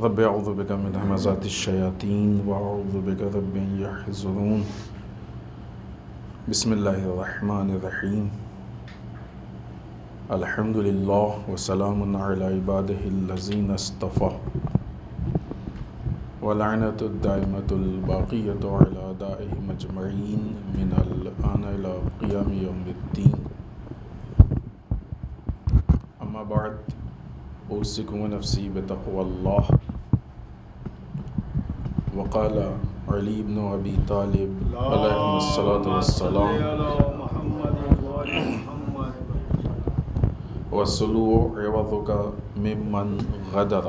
رب اعوذ بک من همزات الشیاطین واعوذ بک رب ان یحضرون بسم اللہ الرحمن الرحیم الحمد للہ وسلام علی عبادہ الذین اصطفیٰ ولعنۃ الدائمۃ الباقیۃ علی اعدائہم اجمعین من الآن الی قیام یوم الدین اما بعد اوصیکم ونفسی بتقوی اللہ وقال علی بن ابی طالب علیہ الصلاۃ والسلام وَالسُّلُوُ عِوَضُكَ مِمَّنْ غَدَرَ۔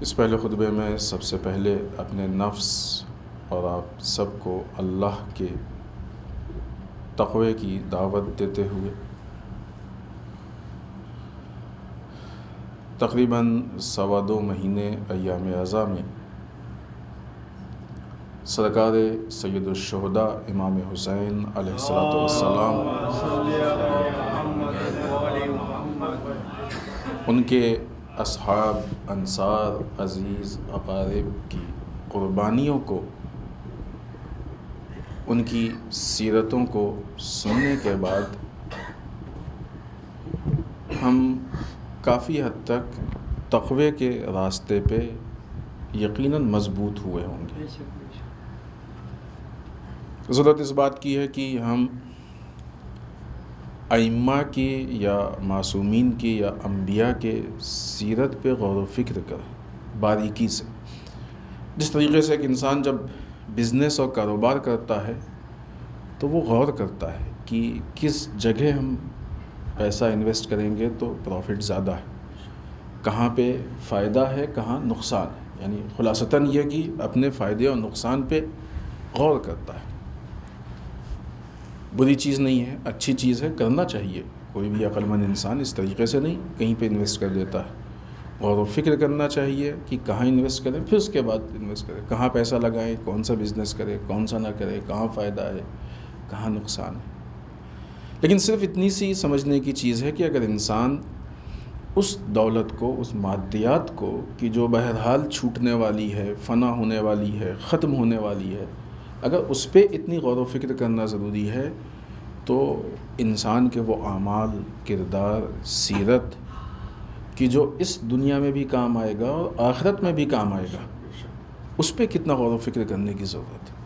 اس پہلے خطبے میں سب سے پہلے اپنے نفس اور آپ سب کو اللہ کے تقوی کی دعوت دیتے ہوئے تقریباً 2.25 مہینے ایام اعزاء میں سرکار سید الشہداء امام حسین علیہ الصلاۃ والسلام ان کے اصحاب، انصار، عزیز، اقارب کی قربانیوں کو، ان کی سیرتوں کو سننے کے بعد ہم کافی حد تک تقوی کے راستے پہ یقیناً مضبوط ہوئے ہوں گے۔ ضرورت اس بات کی ہے کہ ہم ائمہ کی یا معصومین کی یا انبیاء کے سیرت پہ غور و فکر کریں باریکی سے۔ جس طریقے سے ایک انسان جب بزنس اور کاروبار کرتا ہے تو وہ غور کرتا ہے کہ کس جگہ ہم پیسہ انویسٹ کریں گے تو پروفٹ زیادہ ہے، کہاں پہ فائدہ ہے، کہاں نقصان ہے، یعنی خلاصتاً یہ کہ اپنے فائدے اور نقصان پہ غور کرتا ہے۔ بری چیز نہیں ہے، اچھی چیز ہے، کرنا چاہیے۔ کوئی بھی عقل مند انسان اس طریقے سے نہیں کہیں پہ انویسٹ کر دیتا ہے۔ غور و فکر کرنا چاہیے کہ کہاں انویسٹ کریں، پھر اس کے بعد انویسٹ کریں، کہاں پیسہ لگائیں، کون سا بزنس کریں، کون سا نہ کریں، کہاں فائدہ ہے، کہاں نقصان ہے۔ لیکن صرف اتنی سی سمجھنے کی چیز ہے کہ اگر انسان اس دولت کو، اس مادیات کو کہ جو بہرحال چھوٹنے والی ہے، فنا ہونے والی ہے، ختم ہونے والی ہے، اگر اس پہ اتنی غور و فکر کرنا ضروری ہے تو انسان کے وہ اعمال، کردار، سیرت کہ جو اس دنیا میں بھی کام آئے گا اور آخرت میں بھی کام آئے گا، اس پہ کتنا غور و فکر کرنے کی ضرورت ہے۔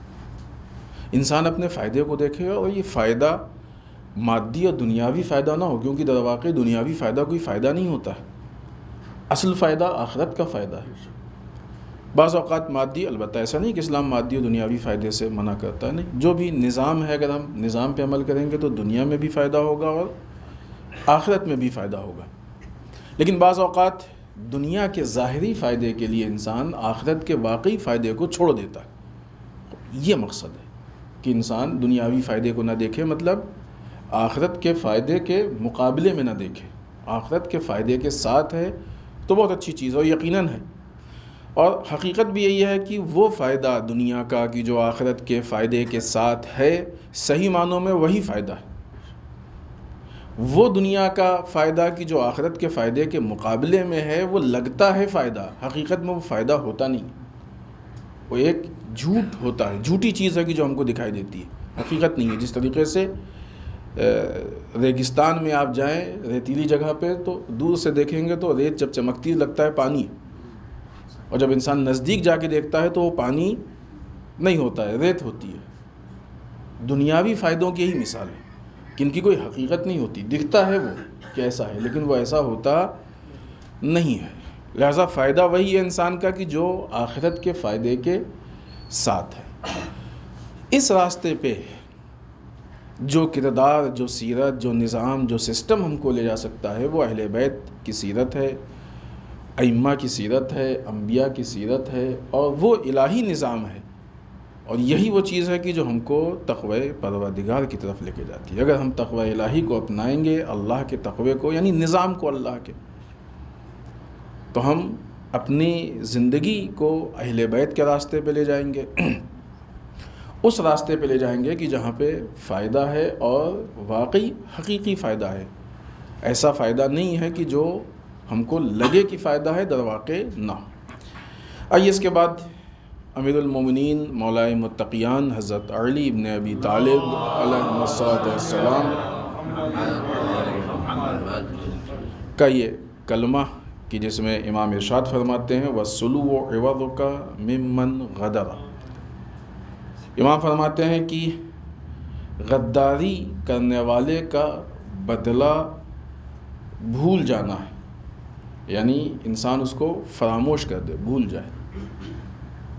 انسان اپنے فائدے کو دیکھے اور یہ فائدہ مادی اور دنیاوی فائدہ نہ ہو، کیونکہ در واقع دنیاوی فائدہ کوئی فائدہ نہیں ہوتا ہے، اصل فائدہ آخرت کا فائدہ ہے۔ بعض اوقات مادی، البتہ ایسا نہیں کہ اسلام مادی اور دنیاوی فائدے سے منع کرتا ہے، نہیں، جو بھی نظام ہے اگر ہم نظام پہ عمل کریں گے تو دنیا میں بھی فائدہ ہوگا اور آخرت میں بھی فائدہ ہوگا۔ لیکن بعض اوقات دنیا کے ظاہری فائدے کے لیے انسان آخرت کے واقعی فائدے کو چھوڑ دیتا ہے۔ یہ مقصد ہے کہ انسان دنیاوی فائدے کو نہ دیکھے، مطلب آخرت کے فائدے کے مقابلے میں نہ دیکھے، آخرت کے فائدے کے ساتھ ہے تو بہت اچھی چیز ہے اور یقیناً ہے۔ اور حقیقت بھی یہی ہے کہ وہ فائدہ دنیا کا کہ جو آخرت کے فائدے کے ساتھ ہے، صحیح معنوں میں وہی فائدہ ہے۔ وہ دنیا کا فائدہ کہ جو آخرت کے فائدے کے مقابلے میں ہے، وہ لگتا ہے فائدہ، حقیقت میں وہ فائدہ ہوتا نہیں، وہ ایک جھوٹ ہوتا ہے، جھوٹی چیز ہے کہ جو ہم کو دکھائی دیتی ہے، حقیقت نہیں ہے۔ جس طریقے سے ریگستان میں آپ جائیں، ریتیلی جگہ پہ، تو دور سے دیکھیں گے تو ریت جب چمکتی لگتا ہے پانی، اور جب انسان نزدیک جا کے دیکھتا ہے تو وہ پانی نہیں ہوتا ہے، ریت ہوتی ہے۔ دنیاوی فائدوں کی یہی مثال ہے کہ ان کی کوئی حقیقت نہیں ہوتی، دکھتا ہے وہ کہ ایسا ہے لیکن وہ ایسا ہوتا نہیں ہے۔ لہذا فائدہ وہی ہے انسان کا کہ جو آخرت کے فائدے کے ساتھ ہے۔ اس راستے پہ جو کردار، جو سیرت، جو نظام، جو سسٹم ہم کو لے جا سکتا ہے وہ اہل بیت کی سیرت ہے، ائمہ کی سیرت ہے، انبیاء کی سیرت ہے، اور وہ الہی نظام ہے، اور یہی وہ چیز ہے کہ جو ہم کو تقوی پروردگار کی طرف لے کے جاتی ہے۔ اگر ہم تقوی الہی کو اپنائیں گے، اللہ کے تقوی کو، یعنی نظام کو اللہ کے، تو ہم اپنی زندگی کو اہل بیت کے راستے پہ لے جائیں گے، اس راستے پہ لے جائیں گے کہ جہاں پہ فائدہ ہے اور واقعی حقیقی فائدہ ہے۔ ایسا فائدہ نہیں ہے کہ جو ہم کو لگے کہ فائدہ ہے، در واقع نہ۔ آئیے اس کے بعد امیر المومنین مولائے متقیان حضرت علی ابن ابی طالب علیہ السلام کا یہ کلمہ کہ جس میں امام ارشاد فرماتے ہیں وَالسُّلُوُ عِوَضُكَ مِمَّنْ غَدَرَ۔ امام فرماتے ہیں کہ غداری کرنے والے کا بدلہ بھول جانا ہے، یعنی انسان اس کو فراموش کر دے، بھول جائے۔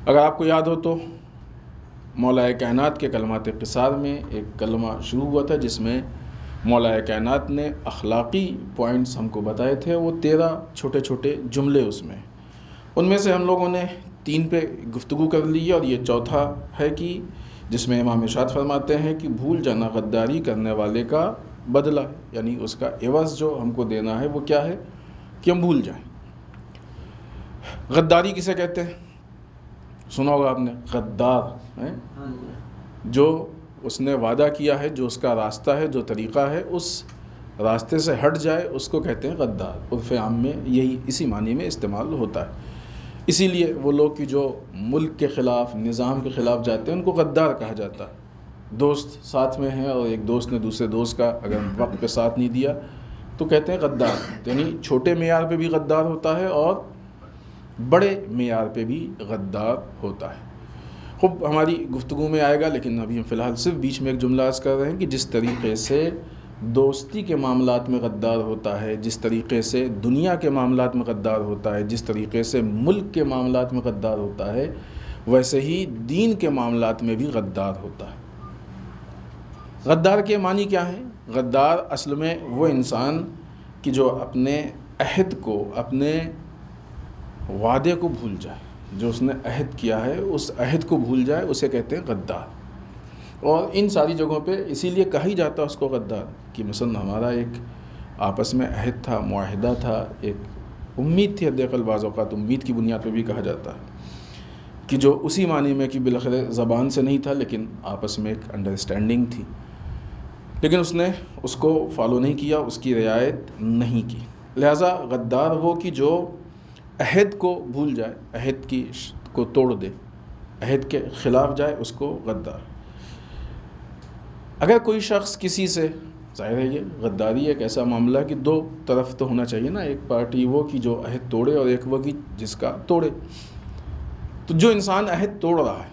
اگر آپ کو یاد ہو تو مولا کائنات کے کلمات قصار میں ایک کلمہ شروع ہوا تھا جس میں مولا کائنات نے اخلاقی پوائنٹس ہم کو بتائے تھے، وہ 13 چھوٹے چھوٹے جملے اس میں، ان میں سے ہم لوگوں نے 3 پہ گفتگو کر لی ہے، اور یہ چوتھا ہے کہ جس میں امام ارشاد فرماتے ہیں کہ بھول جانا غداری کرنے والے کا بدلہ ہے، یعنی اس کا عوض جو ہم کو دینا ہے وہ کیا ہے کہ ہم بھول جائیں۔ غداری کسے کہتے ہیں؟ سنا ہوگا آپ نے، غدار جو اس نے وعدہ کیا ہے، جو اس کا راستہ ہے، جو طریقہ ہے، اس راستے سے ہٹ جائے، اس کو کہتے ہیں غدار۔ عرف عام میں یہی اسی معنی میں استعمال ہوتا ہے۔ اسی لیے وہ لوگ کہ جو ملک کے خلاف، نظام کے خلاف جاتے ہیں، ان کو غدار کہا جاتا ہے۔ دوست ساتھ میں ہیں اور ایک دوست نے دوسرے دوست کا اگر وقت پہ ساتھ نہیں دیا تو کہتے ہیں غدار، یعنی چھوٹے معیار پہ بھی غدار ہوتا ہے اور بڑے معیار پہ بھی غدار ہوتا ہے۔ خوب ہماری گفتگو میں آئے گا، لیکن ابھی ہم فی الحال صرف بیچ میں ایک جملہ عرض کر رہے ہیں کہ جس طریقے سے دوستی کے معاملات میں غدار ہوتا ہے، جس طریقے سے دنیا کے معاملات میں غدار ہوتا ہے، جس طریقے سے ملک کے معاملات میں غدار ہوتا ہے، ویسے ہی دین کے معاملات میں بھی غدار ہوتا ہے۔ غدار کے معنی کیا ہیں؟ غدار اصل میں وہ انسان کہ جو اپنے عہد کو، اپنے وعدے کو بھول جائے، جو اس نے عہد کیا ہے اس عہد کو بھول جائے، اسے کہتے ہیں غدار۔ اور ان ساری جگہوں پہ اسی لیے کہا ہی جاتا ہے اس کو غدار کہ مثلا ہمارا ایک آپس میں عہد تھا، معاہدہ تھا، ایک امید تھی، حداقل بعض اوقات امید کی بنیاد پہ بھی کہا جاتا ہے کہ جو اسی معنی میں کہ بالآخر زبان سے نہیں تھا لیکن آپس میں ایک انڈرسٹینڈنگ تھی، لیکن اس نے اس کو فالو نہیں کیا، اس کی رعایت نہیں کی۔ لہٰذا غدار وہ کہ جو عہد کو بھول جائے، عہد کی کو توڑ دے، عہد کے خلاف جائے، اس کو غدار۔ اگر کوئی شخص کسی سے، ظاہر ہے یہ غداری ایک ایسا معاملہ ہے کہ دو طرف تو ہونا چاہیے نا، ایک پارٹی وہ کہ جو عہد توڑے اور ایک وہ کہ جس کا توڑے۔ تو جو انسان عہد توڑ رہا ہے،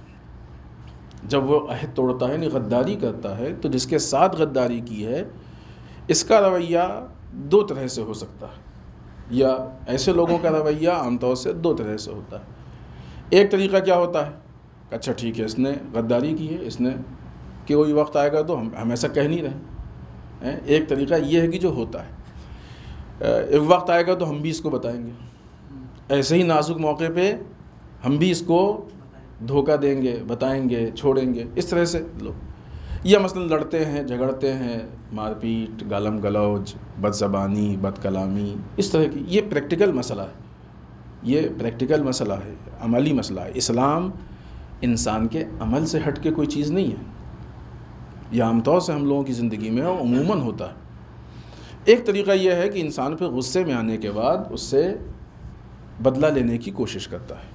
جب وہ عہد توڑتا ہے یعنی غداری کرتا ہے، تو جس کے ساتھ غداری کی ہے اس کا رویہ 2 طرح سے ہو سکتا ہے، یا ایسے لوگوں کا رویہ عام طور سے 2 طرح سے ہوتا ہے۔ ایک طریقہ کیا ہوتا ہے، اچھا ٹھیک ہے اس نے غداری کی ہے، اس نے کہ کوئی وقت آئے گا تو ہم ایسا کہہ نہیں رہے۔ ایک طریقہ یہ ہے کہ جو ہوتا ہے، ایک وقت آئے گا تو ہم بھی اس کو بتائیں گے، ایسے ہی نازک موقع پہ ہم بھی اس کو دھوکہ دیں گے، بتائیں گے، چھوڑیں گے، اس طرح سے لوگ، یا مثلا لڑتے ہیں، جھگڑتے ہیں، مار پیٹ، گالم گلوچ، بد زبانی، بد کلامی، اس طرح کی، یہ پریکٹیکل مسئلہ ہے، یہ پریکٹیکل مسئلہ ہے، عملی مسئلہ ہے۔ اسلام انسان کے عمل سے ہٹ کے کوئی چیز نہیں ہے، یہ عام طور سے ہم لوگوں کی زندگی میں عموماً ہوتا ہے۔ ایک طریقہ یہ ہے کہ انسان پہ غصے میں آنے کے بعد اس سے بدلہ لینے کی کوشش کرتا ہے۔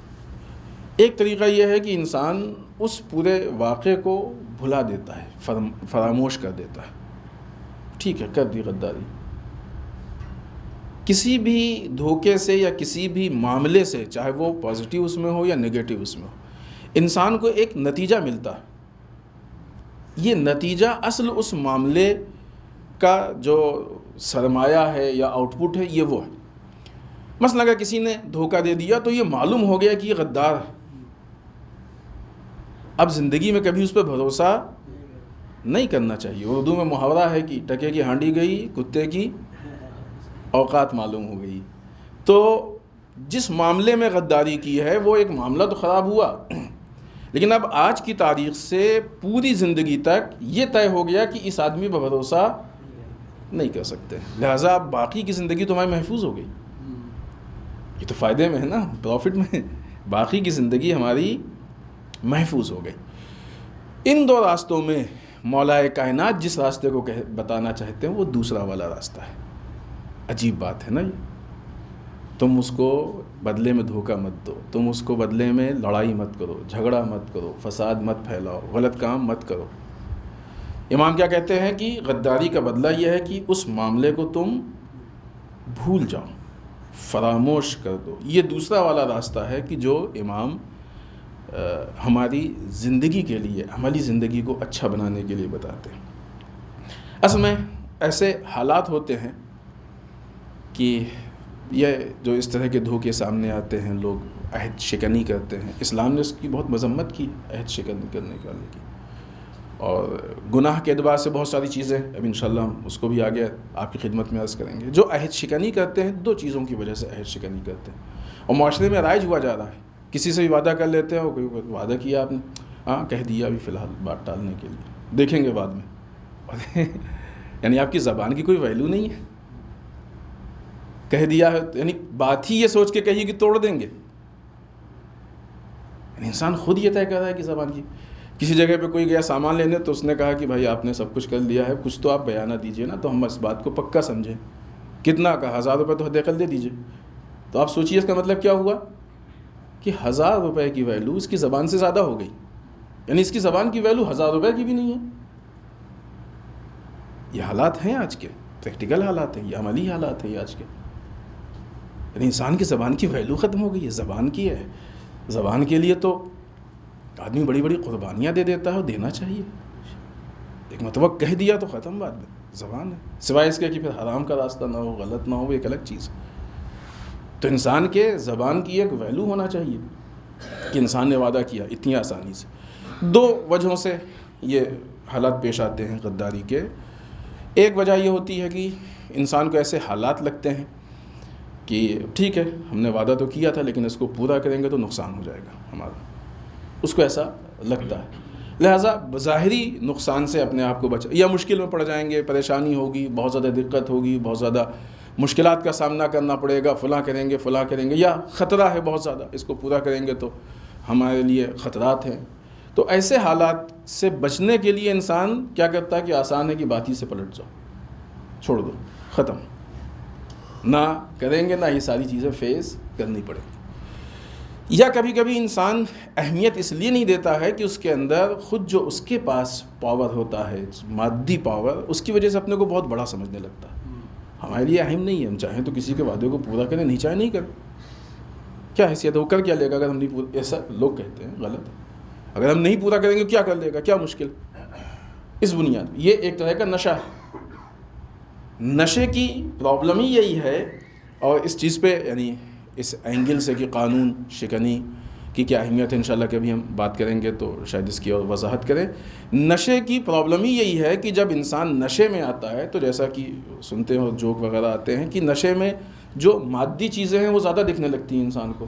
ایک طریقہ یہ ہے کہ انسان اس پورے واقعے کو بھلا دیتا ہے، فراموش کر دیتا ہے، ٹھیک ہے کر دی غداری۔ کسی بھی دھوکے سے یا کسی بھی معاملے سے، چاہے وہ پازیٹیو اس میں ہو یا نگیٹو اس میں ہو، انسان کو ایک نتیجہ ملتا ہے۔ یہ نتیجہ اصل اس معاملے کا جو سرمایہ ہے یا آؤٹ پٹ ہے، یہ وہ ہے۔ مثلا اگر کسی نے دھوکہ دے دیا تو یہ معلوم ہو گیا کہ یہ غدار ہے، اب زندگی میں کبھی اس پہ بھروسہ نہیں کرنا چاہیے۔ اردو میں محاورہ ہے کہ ٹکے کی ہانڈی گئی، کتے کی اوقات معلوم ہو گئی۔ تو جس معاملے میں غداری کی ہے وہ ایک معاملہ تو خراب ہوا، لیکن اب آج کی تاریخ سے پوری زندگی تک یہ طے ہو گیا کہ اس آدمی پر بھروسہ نہیں کر سکتے، لہٰذا اب باقی کی زندگی تمہاری محفوظ ہو گئی. یہ تو فائدے میں ہے نا، پروفٹ میں. باقی کی زندگی ہماری محفوظ ہو گئی. ان دو راستوں میں مولا کائنات جس راستے کو بتانا چاہتے ہیں وہ دوسرا والا راستہ ہے. عجیب بات ہے نا یہ. تم اس کو بدلے میں دھوکہ مت دو، تم اس کو بدلے میں لڑائی مت کرو، جھگڑا مت کرو، فساد مت پھیلاؤ، غلط کام مت کرو. امام کیا کہتے ہیں کہ غداری کا بدلہ یہ ہے کہ اس معاملے کو تم بھول جاؤ، فراموش کر دو. یہ دوسرا والا راستہ ہے کہ جو امام ہماری زندگی کے لیے، عملی زندگی کو اچھا بنانے کے لیے بتاتے ہیں. اصل میں ایسے حالات ہوتے ہیں کہ یہ جو اس طرح کے دھوکے سامنے آتے ہیں، لوگ عہد شکنی کرتے ہیں. اسلام نے اس کی بہت مذمت کی، عہد شکنی کرنے والے کی، اور گناہ کے اعتبار سے بہت ساری چیزیں، اب انشاءاللہ ہم اس کو بھی آگے آپ کی خدمت میں عرض کریں گے. جو عہد شکنی کرتے ہیں، دو چیزوں کی وجہ سے عہد شکنی کرتے ہیں، اور معاشرے میں رائج ہوا جا رہا ہے. کسی سے بھی وعدہ کر لیتے ہیں، اور کوئی وعدہ کیا آپ نے، ہاں کہہ دیا ابھی فی الحال بات ٹالنے کے لیے، دیکھیں گے بعد میں. یعنی آپ کی زبان کی کوئی ویلیو نہیں ہے. کہہ دیا ہے یعنی بات ہی یہ سوچ کے کہیے کہ توڑ دیں گے. یعنی انسان خود یہ طے کر رہا ہے کہ زبان کی. کسی جگہ پہ کوئی گیا سامان لینے تو اس نے کہا کہ بھائی آپ نے سب کچھ کر لیا ہے، کچھ تو آپ بیانہ دیجئے نا، تو ہم اس بات کو پکا سمجھیں. کتنا کہا؟ 1000 روپے تو حد اقل دے دیجئے. تو آپ سوچئے اس کا مطلب کیا ہوا کہ 1000 روپے کی ویلو اس کی زبان سے زیادہ ہو گئی. یعنی اس کی زبان کی ویلو 1000 روپے کی بھی نہیں ہے. یہ حالات ہیں آج کے، پریکٹیکل حالات ہیں، یہ عملی حالات ہیں یہ آج کے. یعنی انسان کی زبان کی ویلو ختم ہو گئی ہے. زبان کی ہے، زبان کے لیے تو آدمی بڑی بڑی قربانیاں دے دیتا ہے، اور دینا چاہیے. ایک مرتبہ کہہ دیا تو ختم بات ہے. زبان ہے، سوائے اس کے کہ پھر حرام کا راستہ نہ ہو، غلط نہ ہو، ایک الگ چیز. تو انسان کے زبان کی ایک ویلو ہونا چاہیے کہ انسان نے وعدہ کیا اتنی آسانی سے. دو وجہوں سے یہ حالات پیش آتے ہیں غداری کے. ایک وجہ یہ ہوتی ہے کہ انسان کو ایسے حالات لگتے ہیں کہ ٹھیک ہے ہم نے وعدہ تو کیا تھا، لیکن اس کو پورا کریں گے تو نقصان ہو جائے گا ہمارا. اس کو ایسا لگتا ہے، لہٰذا بظاہری نقصان سے اپنے آپ کو بچا، یا مشکل میں پڑ جائیں گے، پریشانی ہوگی، بہت زیادہ دقت ہوگی، بہت زیادہ مشکلات کا سامنا کرنا پڑے گا، فلاں کریں گے، یا خطرہ ہے بہت زیادہ، اس کو پورا کریں گے تو ہمارے لیے خطرات ہیں. تو ایسے حالات سے بچنے کے لیے انسان کیا کرتا ہے کہ آسان ہے کہ بات ہی سے پلٹ جاؤ، چھوڑ دو، ختم، نہ کریں گے، نہ یہ ساری چیزیں فیس کرنی پڑیں گی. یا کبھی کبھی انسان اہمیت اس لیے نہیں دیتا ہے کہ اس کے اندر خود جو اس کے پاس پاور ہوتا ہے، مادی پاور، اس کی وجہ سے اپنے کو بہت بڑا سمجھنے لگتا ہے. ہمارے لیے اہم نہیں ہے، ہم چاہیں تو کسی کے وعدے کو پورا کریں، نہیں چاہیں نہیں کریں. کیا حیثیت ہے، وہ کر کیا لے گا اگر ہم نہیں پورا؟ ایسا لوگ کہتے ہیں، غلط ہے. اگر ہم نہیں پورا کریں گے کیا کر لے گا، کیا مشکل. اس بنیاد یہ ایک طرح کا نشہ ہے. نشے کی پرابلم ہی یہی ہے. اور اس چیز پہ یعنی اس اینگل سے کہ قانون شکنی کی کیا اہمیت ہے، انشاءاللہ کبھی ہم بات کریں گے تو شاید اس کی اور وضاحت کریں. نشے کی پرابلم ہی یہی ہے کہ جب انسان نشے میں آتا ہے تو جیسا کہ سنتے ہو جوک وغیرہ آتے ہیں کہ نشے میں جو مادی چیزیں ہیں وہ زیادہ دکھنے لگتی ہیں انسان کو.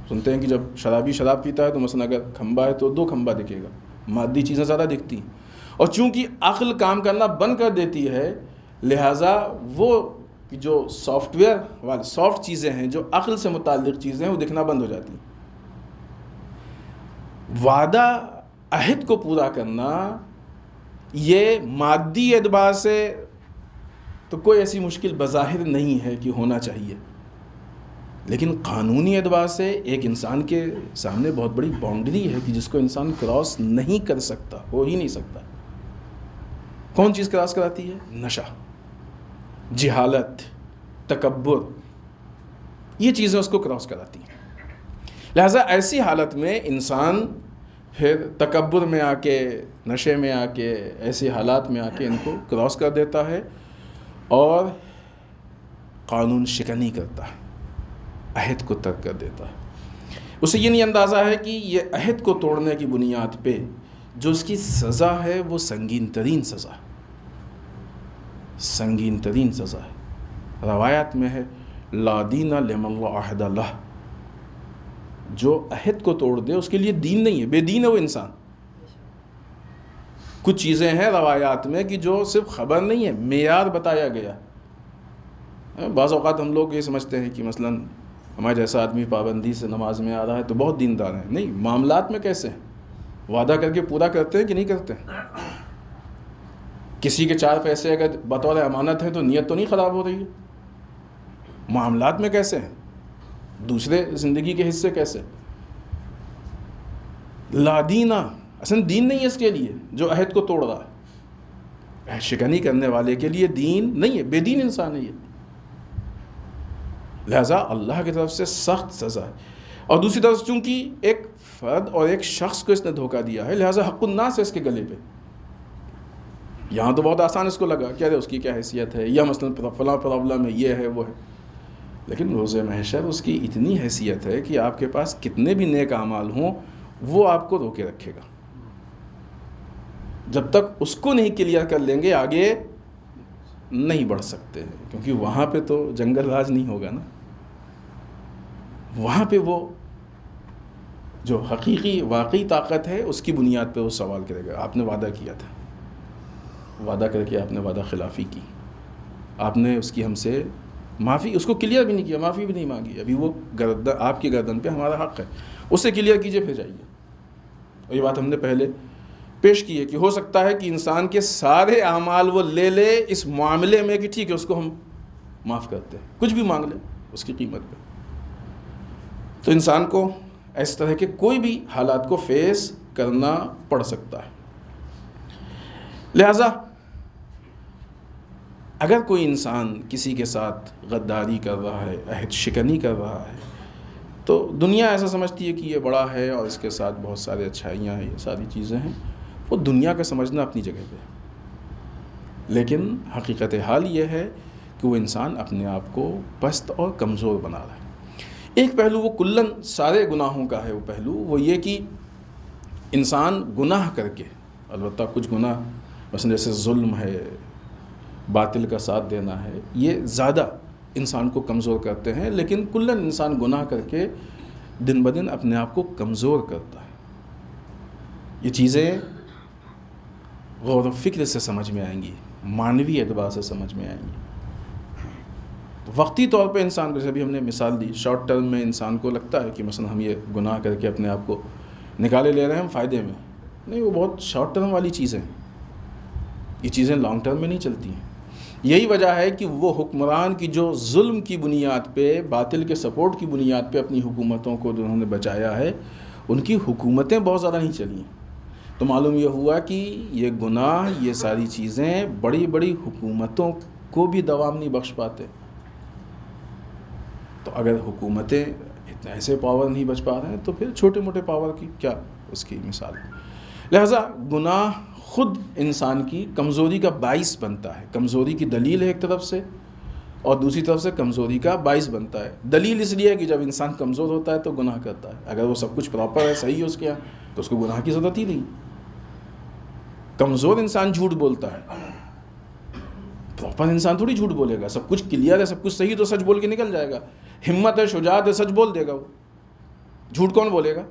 سنتے ہیں کہ جب شرابی شراب پیتا ہے تو مثلا اگر کھمبا ہے تو 2 کھمبا دکھے گا، مادی چیزیں زیادہ دکھتی ہیں. اور چونکہ عقل کام کرنا بند کر دیتی ہے، لہٰذا وہ جو سافٹ ویئر والے سافٹ چیزیں ہیں، جو عقل سے متعلق چیزیں ہیں، وہ دکھنا بند ہو جاتی ہیں. وعدہ عہد کو پورا کرنا یہ مادی اعتبار سے تو کوئی ایسی مشکل بظاہر نہیں ہے کہ ہونا چاہیے، لیکن قانونی اعتبار سے ایک انسان کے سامنے بہت بڑی باؤنڈری ہے کہ جس کو انسان کراس نہیں کر سکتا، ہو ہی نہیں سکتا. کون چیز کراس کراتی ہے؟ نشہ، جہالت، تکبر، یہ چیزیں اس کو کراس کراتی ہیں. لہٰذا ایسی حالت میں انسان پھر تکبر میں آ کے، نشے میں آ کے، ایسے حالات میں آ کے ان کو کراس کر دیتا ہے اور قانون شکنی کرتا ہے، عہد کو ترک کر دیتا ہے. اسے یہ نہیں اندازہ ہے کہ یہ عہد کو توڑنے کی بنیاد پہ جو اس کی سزا ہے وہ سنگین ترین سزا ہے، سنگین ترین سزا ہے. روایات میں ہے لا دین لمن لا عہد لہ، جو عہد کو توڑ دے اس کے لیے دین نہیں ہے، بے دین ہے وہ انسان۔ کچھ چیزیں ہیں روایات میں کہ جو صرف خبر نہیں ہے، معیار بتایا گیا۔ بعض اوقات ہم لوگ یہ سمجھتے ہیں کہ مثلا ہمارا جیسا آدمی پابندی سے نماز میں آ رہا ہے تو بہت دیندار ہے۔ نہیں، معاملات میں کیسے ہیں؟ وعدہ کر کے پورا کرتے ہیں کہ نہیں کرتے ہیں؟ کسی کے 4 پیسے اگر بطور امانت ہیں تو نیت تو نہیں خراب ہو رہی ہے؟ معاملات میں کیسے ہیں؟ دوسرے زندگی کے حصے کیسے؟ لا دینہ، اصل دین نہیں ہے اس کے لیے جو عہد کو توڑ رہا ہے۔ عہد شکنی کرنے والے کے لیے دین نہیں ہے، بے دین انسان ہے یہ۔ لہذا اللہ کی طرف سے سخت سزا ہے، اور دوسری طرف چونکہ ایک فرد اور ایک شخص کو اس نے دھوکہ دیا ہے، لہذا حق الناس ہے اس کے گلے پہ۔ یہاں تو بہت آسان اس کو لگا کہ ارے اس کی کیا حیثیت ہے، یا مثلا فلاں پرابلم ہے، یہ ہے وہ ہے، لیکن روز محشر اس کی اتنی حیثیت ہے کہ آپ کے پاس کتنے بھی نیک اعمال ہوں وہ آپ کو روکے رکھے گا۔ جب تک اس کو نہیں کلیئر کر لیں گے آگے نہیں بڑھ سکتے، کیونکہ وہاں پہ تو جنگل راج نہیں ہوگا نا۔ وہاں پہ وہ جو حقیقی واقعی طاقت ہے اس کی بنیاد پہ وہ سوال کرے گا۔ آپ نے وعدہ کیا تھا، وعدہ کر کے آپ نے وعدہ خلافی کی، آپ نے اس کی ہم سے معافی، اس کو کلیئر بھی نہیں کیا، معافی بھی نہیں مانگی، ابھی وہ گردن آپ کی گردن پہ ہمارا حق ہے، اسے کلیئر کیجئے پھر جائیے۔ اور یہ بات ہم نے پہلے پیش کی ہے کہ ہو سکتا ہے کہ انسان کے سارے اعمال وہ لے لے اس معاملے میں کہ ٹھیک ہے اس کو ہم معاف کرتے ہیں، کچھ بھی مانگ لیں اس کی قیمت پہ۔ تو انسان کو اس طرح کے کوئی بھی حالات کو فیس کرنا پڑ سکتا ہے۔ لہذا اگر کوئی انسان کسی کے ساتھ غداری کر رہا ہے، عہد شکنی کر رہا ہے، تو دنیا ایسا سمجھتی ہے کہ یہ بڑا ہے اور اس کے ساتھ بہت سارے اچھائیاں ہیں، یہ ساری چیزیں ہیں، وہ دنیا کا سمجھنا اپنی جگہ پہ، لیکن حقیقت حال یہ ہے کہ وہ انسان اپنے آپ کو پست اور کمزور بنا رہا ہے۔ ایک پہلو وہ کلن سارے گناہوں کا ہے، وہ پہلو وہ یہ کہ انسان گناہ کر کے، البتہ کچھ گناہ مثلا جیسے ظلم ہے، باطل کا ساتھ دینا ہے، یہ زیادہ انسان کو کمزور کرتے ہیں، لیکن کلن انسان گناہ کر کے دن بدن اپنے آپ کو کمزور کرتا ہے۔ یہ چیزیں غور و فکر سے سمجھ میں آئیں گی، معنوی اعتبار سے سمجھ میں آئیں گی۔ وقتی طور پہ انسان کو، جیسے بھی ہم نے مثال دی، شارٹ ٹرم میں انسان کو لگتا ہے کہ مثلا ہم یہ گناہ کر کے اپنے آپ کو نکالے لے رہے ہیں ہم فائدے میں، نہیں، وہ بہت شارٹ ٹرم والی چیزیں ہیں، یہ چیزیں لانگ ٹرم میں نہیں چلتی ہیں۔ یہی وجہ ہے کہ وہ حکمران کی جو ظلم کی بنیاد پہ، باطل کے سپورٹ کی بنیاد پہ اپنی حکومتوں کو انہوں نے بچایا ہے، ان کی حکومتیں بہت زیادہ نہیں چلیں، تو معلوم یہ ہوا کہ یہ گناہ، یہ ساری چیزیں بڑی بڑی حکومتوں کو بھی دوام نہیں بخش پاتے۔ تو اگر حکومتیں اتنے ایسے پاور نہیں بچ پا رہے ہیں تو پھر چھوٹے موٹے پاور کی کیا اس کی مثال ہے۔ لہٰذا گناہ خود انسان کی کمزوری کا باعث بنتا ہے، کمزوری کی دلیل ہے ایک طرف سے، اور دوسری طرف سے کمزوری کا باعث بنتا ہے۔ دلیل اس لیے ہے کہ جب انسان کمزور ہوتا ہے تو گناہ کرتا ہے، اگر وہ سب کچھ پراپر ہے، صحیح ہے اس کے یہاں، تو اس کو گناہ کی ضرورت ہی نہیں۔ کمزور انسان جھوٹ بولتا ہے، پراپر انسان تھوڑی جھوٹ بولے گا، سب کچھ کلیئر ہے، سب کچھ صحیح تو سچ بول کے نکل جائے گا، ہمت ہے، شجاعت ہے، سچ بول دے گا وہ۔ جھوٹ کون بولے گا؟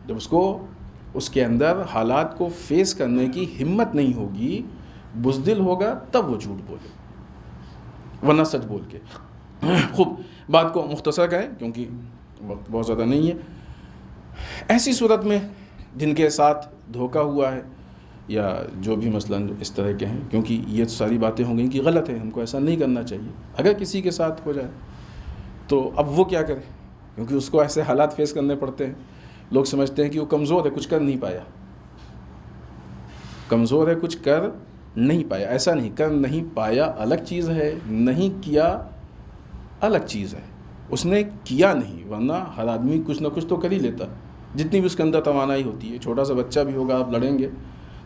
جب اس کو اس کے اندر حالات کو فیس کرنے کی ہمت نہیں ہوگی، بزدل ہوگا، تب وہ جھوٹ بولے، ورنہ سچ بول کے۔ خوب بات کو مختصر کریں کیونکہ وقت بہت زیادہ نہیں ہے۔ ایسی صورت میں جن کے ساتھ دھوکہ ہوا ہے یا جو بھی مثلا اس طرح کے ہیں، کیونکہ یہ ساری باتیں ہوں گئی کہ غلط ہے، ہم کو ایسا نہیں کرنا چاہیے، اگر کسی کے ساتھ ہو جائے تو اب وہ کیا کرے، کیونکہ اس کو ایسے حالات فیس کرنے پڑتے ہیں۔ لوگ سمجھتے ہیں کہ وہ کمزور ہے، کچھ کر نہیں پایا، کمزور ہے، کچھ کر نہیں پایا۔ ایسا نہیں، کر نہیں پایا الگ چیز ہے، نہیں کیا الگ چیز ہے۔ اس نے کیا نہیں، ورنہ ہر آدمی کچھ نہ کچھ تو کر ہی لیتا، جتنی بھی اس کے اندر توانائی ہوتی ہے۔ چھوٹا سا بچہ بھی ہوگا، آپ لڑیں گے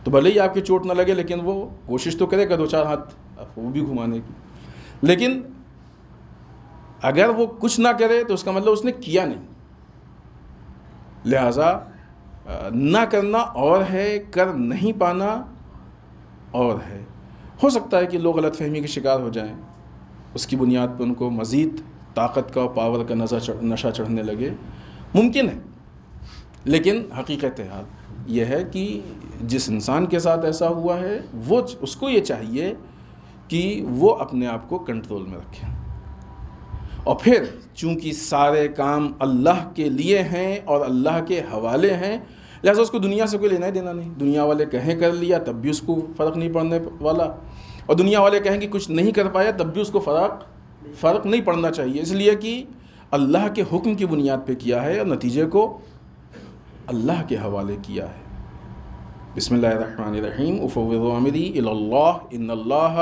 تو بھلے ہی آپ کی چوٹ نہ لگے، لیکن وہ کوشش تو کرے گا 2-4 ہاتھ وہ بھی گھمانے کی۔ لیکن اگر وہ کچھ نہ کرے تو اس کا مطلب اس نے کیا نہیں۔ لہٰذا نہ کرنا اور ہے، کر نہیں پانا اور ہے۔ ہو سکتا ہے کہ لوگ غلط فہمی کے شکار ہو جائیں، اس کی بنیاد پر ان کو مزید طاقت کا اور پاور کا نشہ چڑھنے لگے، ممکن ہے۔ لیکن حقیقت حال یہ ہے کہ جس انسان کے ساتھ ایسا ہوا ہے اس کو یہ چاہیے کہ وہ اپنے آپ کو کنٹرول میں رکھے، اور پھر چونکہ سارے کام اللہ کے لیے ہیں اور اللہ کے حوالے ہیں، لہٰذا اس کو دنیا سے کوئی لینا ہی دینا نہیں۔ دنیا والے کہیں کر لیا تب بھی اس کو فرق نہیں پڑنے والا، اور دنیا والے کہیں کہ کچھ نہیں کر پایا تب بھی اس کو فرق نہیں پڑنا چاہیے، اس لیے کہ اللہ کے حکم کی بنیاد پہ کیا ہے اور نتیجے کو اللہ کے حوالے کیا ہے۔ بسم اللہ الرحمن الرحیم، افوض امری الی اللہ ان اللہ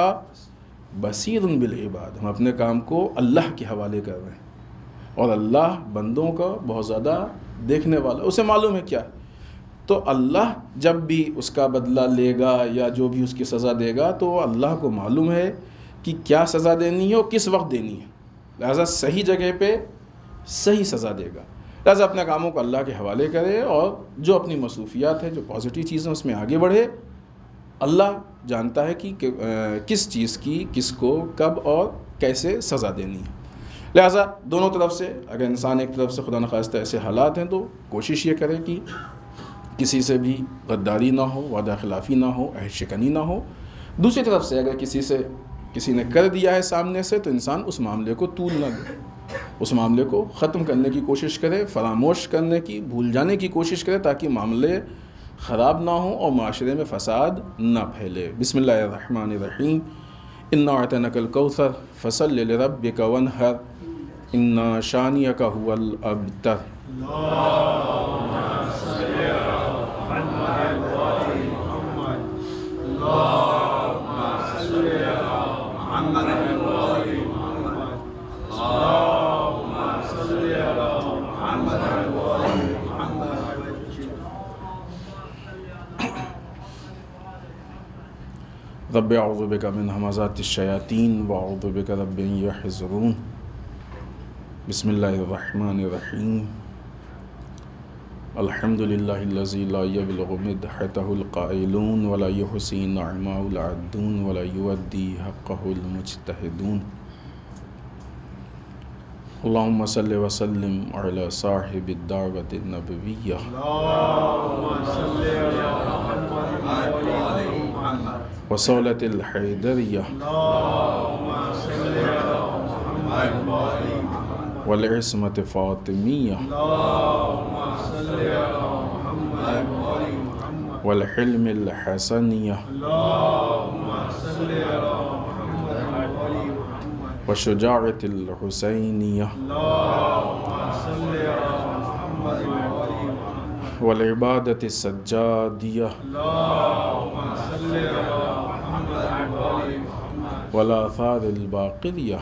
بصیر بالعباد۔ ہم اپنے کام کو اللہ کے حوالے کر رہے ہیں، اور اللہ بندوں کا بہت زیادہ دیکھنے والا، اسے معلوم ہے کیا ہے۔ تو اللہ جب بھی اس کا بدلہ لے گا یا جو بھی اس کی سزا دے گا، تو اللہ کو معلوم ہے کہ کیا سزا دینی ہے اور کس وقت دینی ہے، لہذا صحیح جگہ پہ صحیح سزا دے گا۔ لہذا اپنے کاموں کو اللہ کے حوالے کرے، اور جو اپنی مصروفیات ہیں، جو پازیٹیو چیزیں اس میں آگے بڑھے۔ اللہ جانتا ہے کہ کس چیز کی کس کو کب اور کیسے سزا دینی ہے۔ لہذا دونوں طرف سے، اگر انسان ایک طرف سے خدا نخواستہ ایسے حالات ہیں تو کوشش یہ کرے کہ کسی سے بھی غداری نہ ہو، وعدہ خلافی نہ ہو، عہد شکنی نہ ہو۔ دوسری طرف سے اگر کسی نے کر دیا ہے سامنے سے، تو انسان اس معاملے کو طول نہ دے، اس معاملے کو ختم کرنے کی کوشش کرے، فراموش کرنے کی، بھول جانے کی کوشش کرے، تاکہ معاملے خراب نہ ہوں اور معاشرے میں فساد نہ پھیلے۔ بسم اللہ الرحمن الرحیم، انا اعطیناک الکوثر فصل لربک وانحر ان شانئک هو الابتر۔ رب اعوذ بک من ہمزات الشیاطین واعوذ بک رب ان یحضرون۔ بسم اللہ الرحمن الرحیم، الحمد للہ الذی لا یبلغ مدحتہ القائلون ولا یحصی نعماہ العدون ولا یؤدی حقہ المجتہدون۔ اللہم صل وسلم علی صاحب الدعوۃ النبویہ وصولة الحیدریہ والعصمة فاطمیہ والحلم الحسنیہ والشجاعة الحسینیہ والعبادة السجادیہ والآثار الباقیہ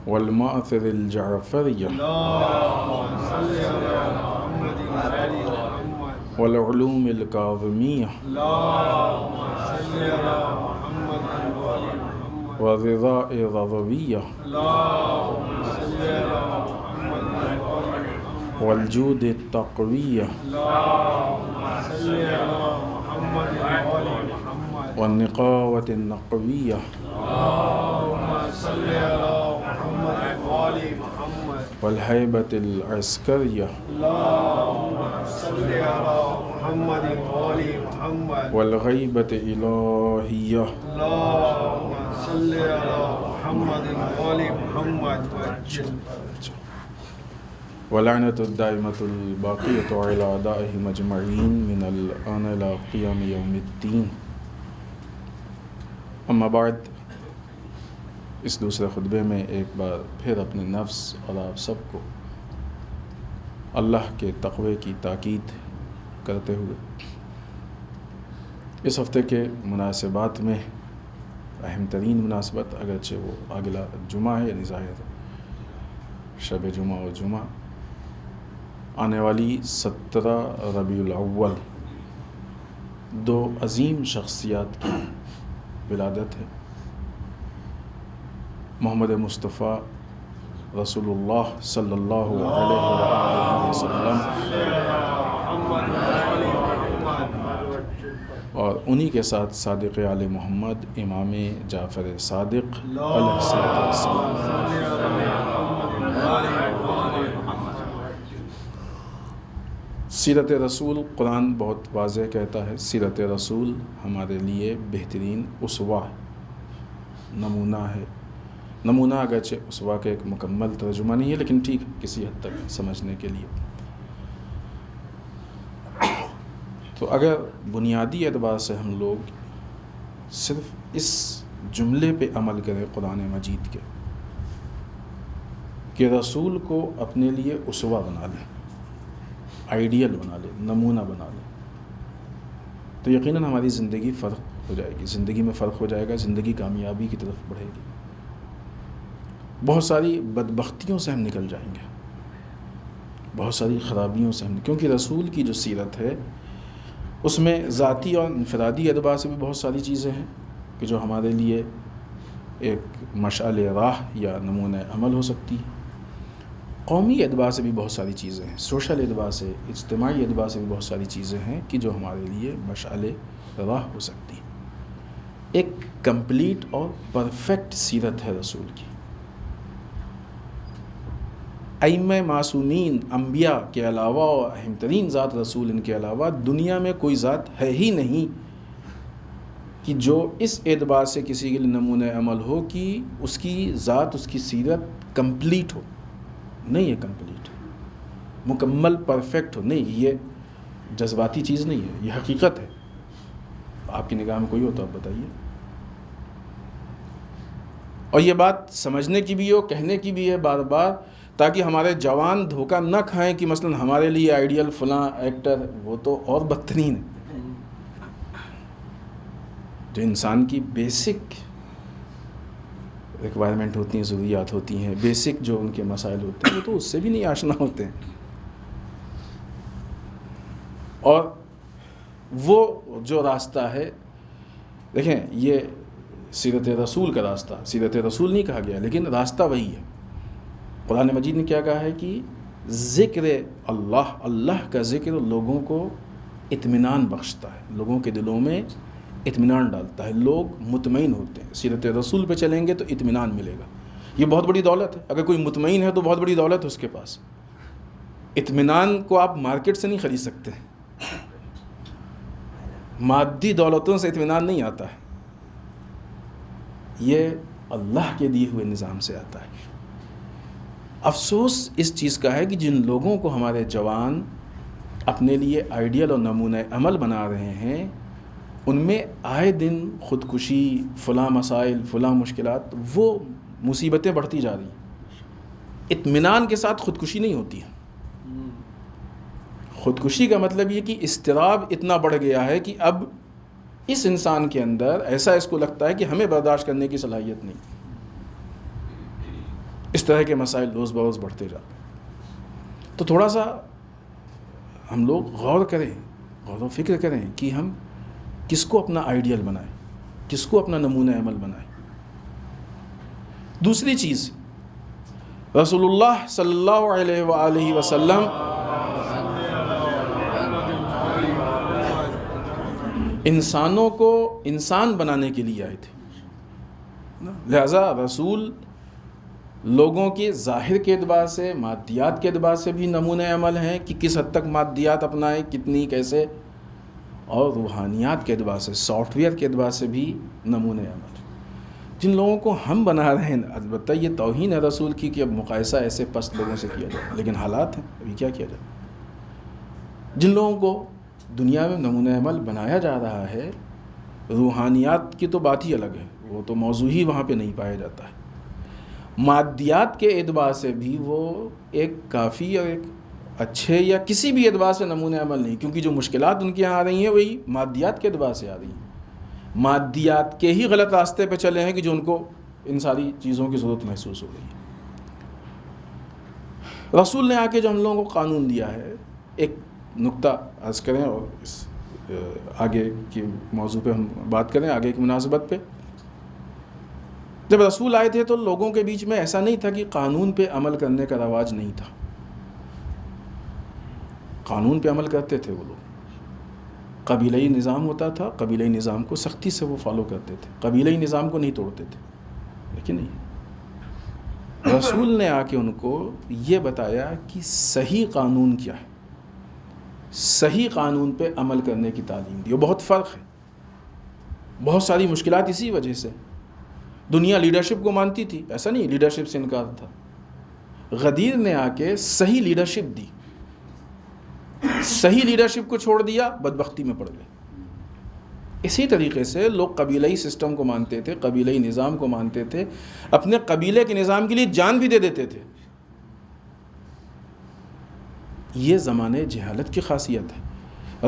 والمآثر الجعفریہ والعلوم الکاظمیہ والرضاء الرضویہ والجود التقویہ والنقاوة النقویہ والہیبة العسکریہ والغیبة الہیہ ولعنة الدائمة الباقية على أعدائهم أجمعين من الآن إلى قيام يوم الدين۔ اما بعد، اس دوسرے خطبے میں ایک بار پھر اپنے نفس اور آپ سب کو اللہ کے تقوی کی تاکید کرتے ہوئے اس ہفتے کے مناسبات میں اہم ترین مناسبت، اگرچہ وہ اگلا جمعہ ہے، یعنی ظاہر شب جمعہ و جمعہ، آنے والی 17 ربیع الاول، دو عظیم شخصیات کی ولادت ہے۔ محمد مصطفیٰ رسول اللہ صلی اللہ علیہ وآلہ وسلم اور انہی کے ساتھ صادق آل محمد امام جعفر صادق علیہ السلام۔ سیرت رسول، قرآن بہت واضح کہتا ہے سیرت رسول ہمارے لیے بہترین اسوہ نمونہ ہے۔ نمونہ اگرچہ اسوہ کا ایک مکمل ترجمہ نہیں ہے، لیکن ٹھیک کسی حد تک سمجھنے کے لیے۔ تو اگر بنیادی اعتبار سے ہم لوگ صرف اس جملے پہ عمل کریں قرآن مجید کے کہ رسول کو اپنے لیے اسوہ بنا لیں، آئیڈیل بنا لیں، نمونہ بنا لیں، تو یقیناً ہماری زندگی فرق ہو جائے گی، زندگی میں فرق ہو جائے گا، زندگی کامیابی کی طرف بڑھے گی، بہت ساری بدبختیوں سے ہم نکل جائیں گے، بہت ساری خرابیوں سے ہم، کیونکہ رسول کی جو سیرت ہے اس میں ذاتی اور انفرادی اعتبار سے بھی بہت ساری چیزیں ہیں کہ جو ہمارے لیے ایک مشعل راہ یا نمونہ عمل ہو سکتی ہے، قومی اعتبار سے بھی بہت ساری چیزیں ہیں، سوشل اعتبار سے، اجتماعی اعتبار سے بھی بہت ساری چیزیں ہیں کہ جو ہمارے لیے مشعل راہ ہو سکتی ہیں۔ ایک کمپلیٹ اور پرفیکٹ سیرت ہے رسول کی۔ ائمہ معصومین انبیاء کے علاوہ اور اہم ترین ذات رسول ان کے علاوہ دنیا میں کوئی ذات ہے ہی نہیں کہ جو اس اعتبار سے کسی کے لیے نمونہ عمل ہو کہ اس کی ذات، اس کی سیرت کمپلیٹ ہو، نہیں ہے کمپلیٹ، مکمل پرفیکٹ ہو، نہیں، یہ جذباتی چیز نہیں ہے، یہ حقیقت ہے۔ آپ کی نگاہ میں کوئی ہو تو آپ بتائیے۔ اور یہ بات سمجھنے کی بھی ہو، کہنے کی بھی ہے بار بار، تاکہ ہمارے جوان دھوکہ نہ کھائیں کہ مثلا ہمارے لیے آئیڈیل فلاں ایکٹر، وہ تو اور بدترین ہے۔ جو انسان کی بیسک ریکوائرمنٹ ہوتی ہیں، ضروریات ہوتی ہیں، بیسک جو ان کے مسائل ہوتے ہیں، وہ تو اس سے بھی نہیں آشنا ہوتے ہیں۔ اور وہ جو راستہ ہے، دیکھیں یہ سیرت رسول کا راستہ، سیرت رسول نہیں کہا گیا، لیکن راستہ وہی ہے۔ قرآن مجید نے کیا کہا ہے کہ ذکر اللہ کا ذکر لوگوں کو اطمینان بخشتا ہے، لوگوں کے دلوں میں اطمینان ڈالتا ہے، لوگ مطمئن ہوتے ہیں۔ سیرت رسول پہ چلیں گے تو اطمینان ملے گا، یہ بہت بڑی دولت ہے۔ اگر کوئی مطمئن ہے تو بہت بڑی دولت ہے اس کے پاس۔ اطمینان کو آپ مارکیٹ سے نہیں خرید سکتے، مادی دولتوں سے اطمینان نہیں آتا ہے، یہ اللہ کے دیے ہوئے نظام سے آتا ہے۔ افسوس اس چیز کا ہے کہ جن لوگوں کو ہمارے جوان اپنے لیے آئیڈیل اور نمونہ عمل بنا رہے ہیں، ان میں آئے دن خودکشی، فلاں مسائل، فلاں مشکلات، وہ مصیبتیں بڑھتی جا رہی ہیں۔ اطمینان کے ساتھ خودکشی نہیں ہوتی ہے۔ خودکشی کا مطلب یہ کہ اضطراب اتنا بڑھ گیا ہے کہ اب اس انسان کے اندر ایسا اس کو لگتا ہے کہ ہمیں برداشت کرنے کی صلاحیت نہیں۔ اس طرح کے مسائل روز بروز بڑھتے جاتے ہیں۔ تو تھوڑا سا ہم لوگ غور کریں، غور و فکر کریں کہ ہم کس کو اپنا آئیڈیل بنائیں، کس کو اپنا نمونہ عمل بنائیں۔ دوسری چیز، رسول اللہ صلی اللہ علیہ وآلہ وسلم انسانوں کو انسان بنانے کے لیے آئے تھے، لہذا رسول لوگوں کے ظاہر کے اعتبار سے، مادیات کے اعتبار سے بھی نمونہ عمل ہیں کہ کس حد تک مادیات اپنائیں، کتنی، کیسے، اور روحانیات کے اعتبار سے، سافٹ ویئر کے اعتبار سے بھی نمونہ عمل۔ جن لوگوں کو ہم بنا رہے ہیں، البتہ یہ توہین ہے رسول کی کہ اب مقایسہ ایسے پست لوگوں سے کیا جائے، لیکن حالات ہیں، ابھی کیا کیا جائے۔ جن لوگوں کو دنیا میں نمونہ عمل بنایا جا رہا ہے، روحانیات کی تو بات ہی الگ ہے، وہ تو موضوع ہی وہاں پہ نہیں پایا جاتا ہے۔ مادیات کے اعتبار سے بھی وہ ایک کافی اور ایک اچھے یا کسی بھی اعتبار سے نمونہ عمل نہیں، کیونکہ جو مشکلات ان کے یہاں آ رہی ہیں وہی مادیات کے اعتبار سے آ رہی ہیں، مادیات کے ہی غلط راستے پہ چلے ہیں کہ جو ان کو ان ساری چیزوں کی ضرورت محسوس ہو رہی ہے۔ رسول نے آ کے جو ہم لوگوں کو قانون دیا ہے، ایک نقطہ عرض کریں اور اس آگے کی موضوع پہ ہم بات کریں، آگے کی مناسبت پہ۔ جب رسول آئے تھے تو لوگوں کے بیچ میں ایسا نہیں تھا کہ قانون پہ عمل کرنے کا رواج نہیں تھا، قانون پہ عمل کرتے تھے وہ لوگ۔ قبیلئی نظام ہوتا تھا، قبیلئی نظام کو سختی سے وہ فالو کرتے تھے، قبیلئی نظام کو نہیں توڑتے تھے. لیکن نہیں، رسول نے آ کے ان کو یہ بتایا کہ صحیح قانون کیا ہے، صحیح قانون پہ عمل کرنے کی تعلیم دی. وہ بہت فرق ہے. بہت ساری مشکلات اسی وجہ سے. دنیا لیڈرشپ کو مانتی تھی، ایسا نہیں لیڈرشپ سے انکار تھا. غدیر نے آ کے صحیح لیڈرشپ دی، صحیح لیڈرشپ کو چھوڑ دیا، بدبختی میں پڑ گئے. اسی طریقے سے لوگ قبیلئی سسٹم کو مانتے تھے، قبیلئی نظام کو مانتے تھے، اپنے قبیلے کے نظام کے لیے جان بھی دے دیتے تھے. یہ زمانے جہالت کی خاصیت ہے.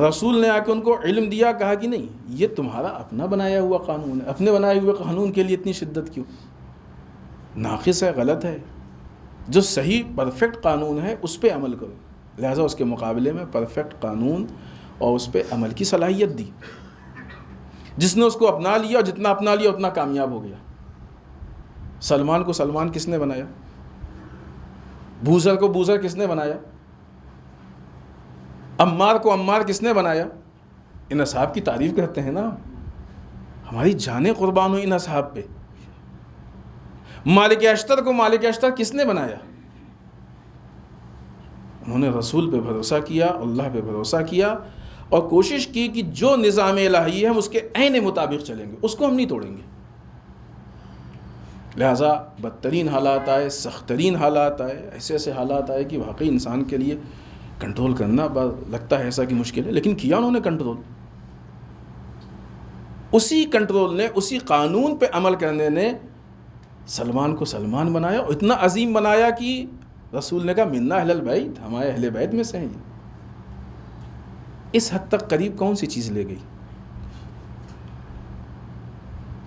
رسول نے آ کے ان کو علم دیا، کہا کہ نہیں، یہ تمہارا اپنا بنایا ہوا قانون ہے، اپنے بنائے ہوئے قانون کے لیے اتنی شدت کیوں؟ ناقص ہے، غلط ہے. جو صحیح پرفیکٹ قانون ہے اس پہ عمل کرو. لہٰذا اس کے مقابلے میں پرفیکٹ قانون اور اس پہ عمل کی صلاحیت دی. جس نے اس کو اپنا لیا، اور جتنا اپنا لیا اتنا کامیاب ہو گیا. سلمان کو سلمان کس نے بنایا؟ بوزر کو بوزر کس نے بنایا؟ عمار کو عمار کس نے بنایا؟ ان اصحاب کی تعریف کرتے ہیں نا، ہماری جانیں قربان ہوئی ان اصحاب پہ. مالک اشتر کو مالک اشتر کس نے بنایا؟ انہوں نے رسول پہ بھروسہ کیا، اللہ پہ بھروسہ کیا، اور کوشش کی کہ جو نظام الہی ہے ہم اس کے عین مطابق چلیں گے، اس کو ہم نہیں توڑیں گے. لہٰذا بدترین حالات آئے، سخت ترین حالات آئے، ایسے ایسے حالات آئے کہ واقعی انسان کے لیے کنٹرول کرنا لگتا ہے ایسا کہ مشکل ہے، لیکن کیا انہوں نے کنٹرول. اسی کنٹرول نے، اسی قانون پہ عمل کرنے نے سلمان کو سلمان بنایا، اور اتنا عظیم بنایا کہ رسول نے کہا منا اہل البیت، ہمارے اہل بیت میں سے ہیں. یہ اس حد تک قریب کون سی چیز لے گئی؟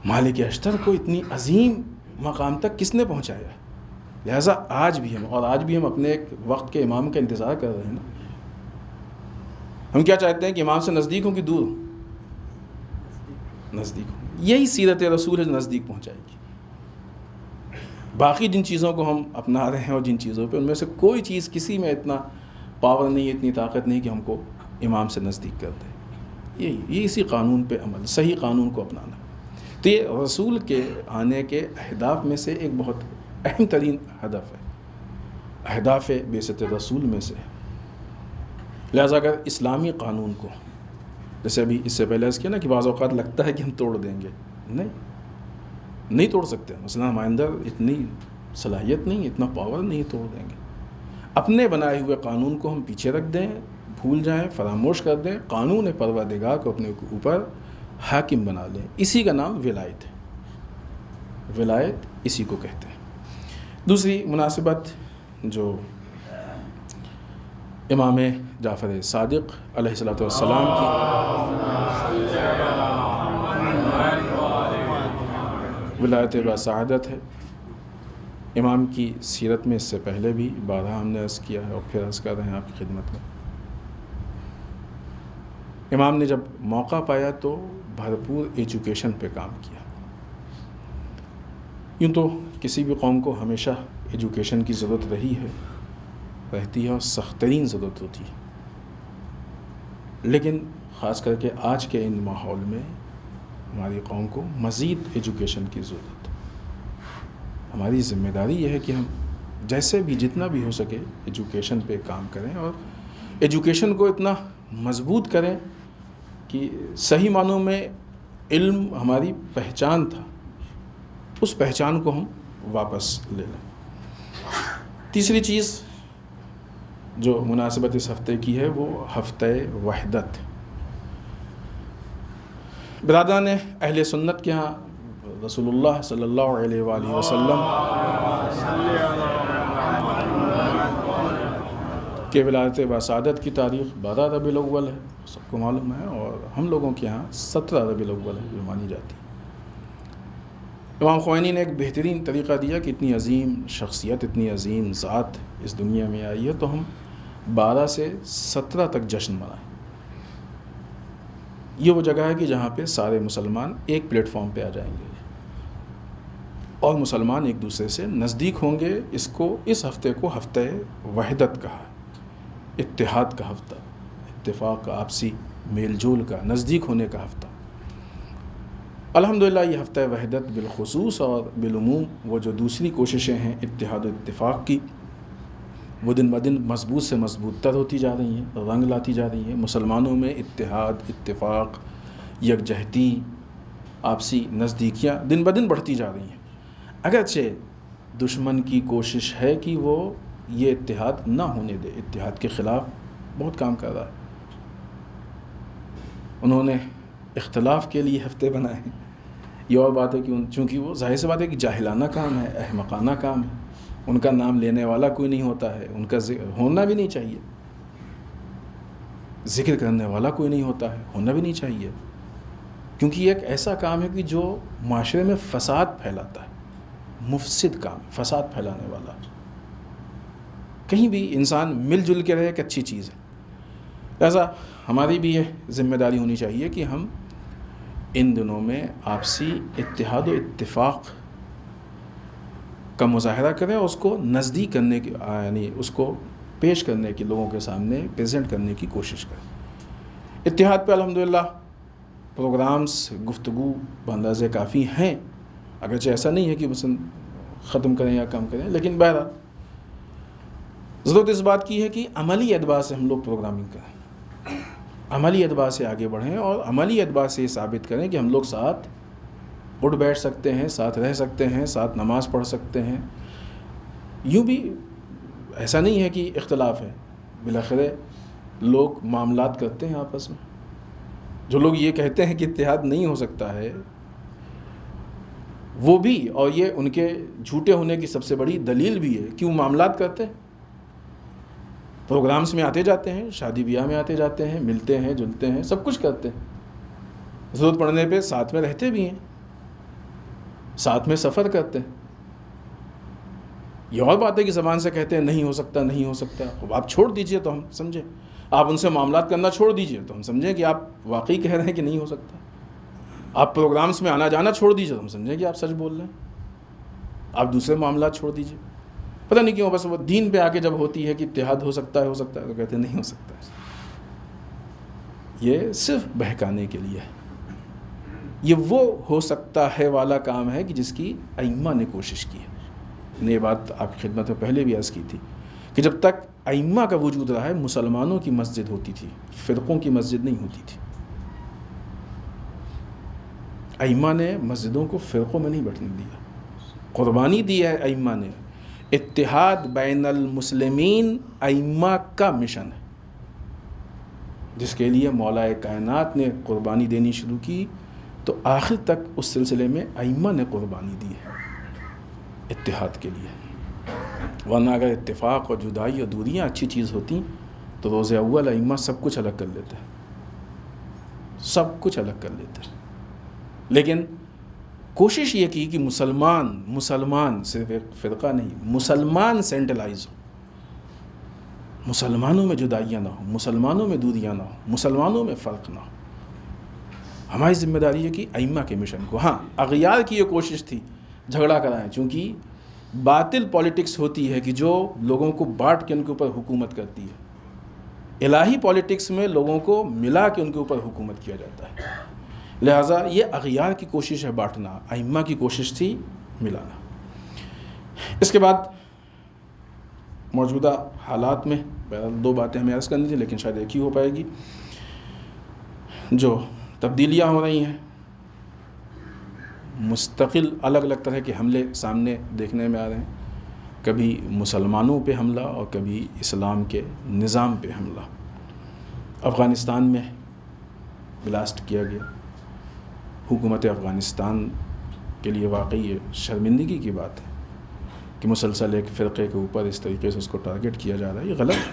مالک اشتر کو اتنی عظیم مقام تک کس نے پہنچایا؟ لہٰذا آج بھی ہم اپنے ایک وقت کے امام کا انتظار کر رہے ہیں نا. ہم کیا چاہتے ہیں کہ امام سے نزدیک ہوں کہ دور ہوں؟ نزدیک ہوں. یہی سیرت رسول ہے جو نزدیک پہنچائے گی. باقی جن چیزوں کو ہم اپنا رہے ہیں اور جن چیزوں پہ، ان میں سے کوئی چیز کسی میں اتنا پاور نہیں ہے، اتنی طاقت نہیں کہ ہم کو امام سے نزدیک کر دے. یہ اسی قانون پہ عمل، صحیح قانون کو اپنانا. تو یہ رسول کے آنے کے اہداف میں سے ایک بہت اہم ترین ہدف ہے، اہداف بعثت رسول میں سے. لہٰذا اگر اسلامی قانون کو، جیسے ابھی اس سے پہلے عرض کیا نا کہ بعض اوقات لگتا ہے کہ ہم توڑ دیں گے، نہیں توڑ سکتے. مثلا ہمارے اندر اتنی صلاحیت نہیں، اتنا پاور نہیں، توڑ دیں گے. اپنے بنائے ہوئے قانون کو ہم پیچھے رکھ دیں، بھول جائیں، فراموش کر دیں، قانون پروردگار کو اپنے اوپر حاکم بنا لیں. اسی کا نام ولایت ہے. ولایت اسی کو کہتے ہیں. دوسری مناسبت جو امام جعفر صادق علیہ الصلوۃ والسلام کی ولایت بسعادت ہے. امام کی سیرت میں اس سے پہلے بھی بارہا ہم نے عرض کیا ہے اور پھر عرض کر رہے ہیں آپ کی خدمت میں. امام نے جب موقع پایا تو بھرپور ایجوکیشن پہ کام کیا. یوں تو کسی بھی قوم کو ہمیشہ ایجوکیشن کی ضرورت رہتی ہے اور سخت ترین ضرورت ہوتی ہے، لیکن خاص کر کے آج کے ان ماحول میں ہماری قوم کو مزید ایجوکیشن کی ضرورت ہے. ہماری ذمہ داری یہ ہے کہ ہم جیسے بھی جتنا بھی ہو سکے ایجوکیشن پہ کام کریں، اور ایجوکیشن کو اتنا مضبوط کریں کہ صحیح معنوں میں علم ہماری پہچان تھا، اس پہچان کو ہم واپس لے لیں. تیسری چیز جو مناسبت اس ہفتے کی ہے وہ ہفتہ وحدت. برادران اہل سنت کے ہاں رسول اللہ صلی اللہ علیہ وآلہ وسلم کے ولایت بسعادت کی تاریخ 12 ربیع الاول ہے، سب کو معلوم ہے، اور ہم لوگوں کے ہاں 17 ربیع الاول ہے جو مانی جاتی ہے. امام خمینی نے ایک بہترین طریقہ دیا کہ اتنی عظیم شخصیت، اتنی عظیم ذات اس دنیا میں آئی ہے تو ہم 12 سے 17 تک جشن منائیں. یہ وہ جگہ ہے کہ جہاں پہ سارے مسلمان ایک پلیٹ فارم پہ آ جائیں گے اور مسلمان ایک دوسرے سے نزدیک ہوں گے. اس ہفتے کو ہفتہ وحدت کہا، اتحاد کا ہفتہ، اتفاق کا، آپسی میل جول کا، نزدیک ہونے کا ہفتہ۔ الحمدللہ یہ ہفتہ وحدت بالخصوص اور بالعموم وہ جو دوسری کوششیں ہیں اتحاد و اتفاق کی، وہ دن بدن مضبوط سے مضبوط تر ہوتی جا رہی ہیں، رنگ لاتی جا رہی ہیں۔ مسلمانوں میں اتحاد، اتفاق، یکجہتی، آپسی نزدیکیاں دن بدن بڑھتی جا رہی ہیں، اگرچہ دشمن کی کوشش ہے کہ وہ یہ اتحاد نہ ہونے دے، اتحاد کے خلاف بہت کام کر رہا ہے۔ انہوں نے اختلاف کے لیے ہفتے بنائے ہیں، یہ اور بات ہے کہ چونکہ وہ ظاہر سی بات ہے کہ جاہلانہ کام ہے، احمقانہ کام ہے، ان کا نام لینے والا کوئی نہیں ہوتا ہے، ان کا ہونا بھی نہیں چاہیے، ذکر کرنے والا کوئی نہیں ہوتا ہے، ہونا بھی نہیں چاہیے، کیونکہ یہ ایک ایسا کام ہے کہ جو معاشرے میں فساد پھیلاتا ہے، مفسد کام، فساد پھیلانے والا۔ کہیں بھی انسان مل جل کے رہے ایک اچھی چیز ہے، لہذا ہماری بھی یہ ذمہ داری ہونی چاہیے کہ ہم ان دنوں میں آپسی اتحاد و اتفاق کا مظاہرہ کریں اور اس کو نزدیک کرنے کی، یعنی اس کو پیش کرنے کی، لوگوں کے سامنے پریزنٹ کرنے کی کوشش کریں۔ اتحاد پہ الحمدللہ پروگرامز، گفتگو باندازے کافی ہیں، اگرچہ ایسا نہیں ہے کہ بس ختم کریں یا کم کریں، لیکن بہرحال ضرورت اس بات کی ہے کہ عملی اعتبار سے ہم لوگ پروگرامنگ کریں، عملی اعتبار سے آگے بڑھیں اور عملی اعتبار سے یہ ثابت کریں کہ ہم لوگ ساتھ اٹھ بیٹھ سکتے ہیں، ساتھ رہ سکتے ہیں، ساتھ نماز پڑھ سکتے ہیں۔ یوں بھی ایسا نہیں ہے کہ اختلاف ہے، بالآخر لوگ معاملات کرتے ہیں آپس میں۔ جو لوگ یہ کہتے ہیں کہ اتحاد نہیں ہو سکتا ہے، وہ بھی، اور یہ ان کے جھوٹے ہونے کی سب سے بڑی دلیل بھی ہے کہ وہ معاملات کرتے ہیں، پروگرامز میں آتے جاتے ہیں، شادی بیاہ میں آتے جاتے ہیں، ملتے ہیں، جلتے ہیں، سب کچھ کرتے ہیں، ضرورت پڑنے پہ ساتھ میں رہتے بھی ہیں، ساتھ میں سفر کرتے ہیں۔ یہ اور بات ہے کہ زبان سے کہتے ہیں نہیں ہو سکتا، نہیں ہو سکتا، آپ چھوڑ دیجئے تو ہم سمجھیں، آپ ان سے معاملات کرنا چھوڑ دیجئے تو ہم سمجھیں کہ آپ واقعی کہہ رہے ہیں کہ نہیں ہو سکتا، آپ پروگرامز میں آنا جانا چھوڑ دیجئے تو ہم سمجھیں کہ آپ سچ بول رہے ہیں، آپ دوسرے معاملات چھوڑ دیجئے۔ پتہ نہیں کیوں بس وہ دین پہ آ کے جب ہوتی ہے کہ اتحاد ہو سکتا ہے تو کہتے ہیں نہیں ہو سکتا ہے۔ یہ صرف بہکانے کے لیے ہے، یہ وہ ہو سکتا ہے والا کام ہے کہ جس کی ائمہ نے کوشش کی ہے۔ میں نے یہ بات آپ کی خدمت میں پہلے بھی عرض کی تھی کہ جب تک ائمہ کا وجود رہا ہے، مسلمانوں کی مسجد ہوتی تھی، فرقوں کی مسجد نہیں ہوتی تھی۔ ائمہ نے مسجدوں کو فرقوں میں نہیں بٹنے دیا، قربانی دی ہے ائمہ نے۔ اتحاد بین المسلمین ائمہ کا مشن ہے، جس کے لیے مولا کائنات نے قربانی دینی شروع کی تو آخر تک اس سلسلے میں ائمہ نے قربانی دی ہے اتحاد کے لیے۔ ورنہ اگر اتفاق اور جدائی اور دوریاں اچھی چیز ہوتی تو روز اول ائمہ سب کچھ الگ کر لیتے، سب کچھ الگ کر لیتے، لیکن کوشش یہ کی کہ مسلمان صرف ایک فرقہ نہیں، مسلمان سینٹرلائز ہو، مسلمانوں میں جدائیاں نہ ہوں، مسلمانوں میں دوریاں نہ ہوں، مسلمانوں میں فرق نہ ہو۔ ہماری ذمہ داری ہے کہ ائمہ کے مشن کو، ہاں اغیار کی یہ کوشش تھی جھگڑا کرائیں، چونکہ باطل پالیٹکس ہوتی ہے کہ جو لوگوں کو بانٹ کے ان کے اوپر حکومت کرتی ہے، الہی پالیٹکس میں لوگوں کو ملا کے ان کے اوپر حکومت کیا جاتا ہے، لہٰذا یہ اغیار کی کوشش ہے بانٹنا، ائمہ کی کوشش تھی ملانا۔ اس کے بعد موجودہ حالات میں دو باتیں ہمیں عرض کرنی تھیں لیکن شاید ایک ہی ہو پائے گی۔ جو تبدیلیاں ہو رہی ہیں، مستقل الگ الگ طرح کے حملے سامنے دیکھنے میں آ رہے ہیں، کبھی مسلمانوں پہ حملہ اور کبھی اسلام کے نظام پہ حملہ۔ افغانستان میں بلاسٹ کیا گیا، حکومت افغانستان کے لیے واقعی یہ شرمندگی کی بات ہے کہ مسلسل ایک فرقے کے اوپر اس طریقے سے اس کو ٹارگٹ کیا جا رہا ہے، یہ غلط ہے،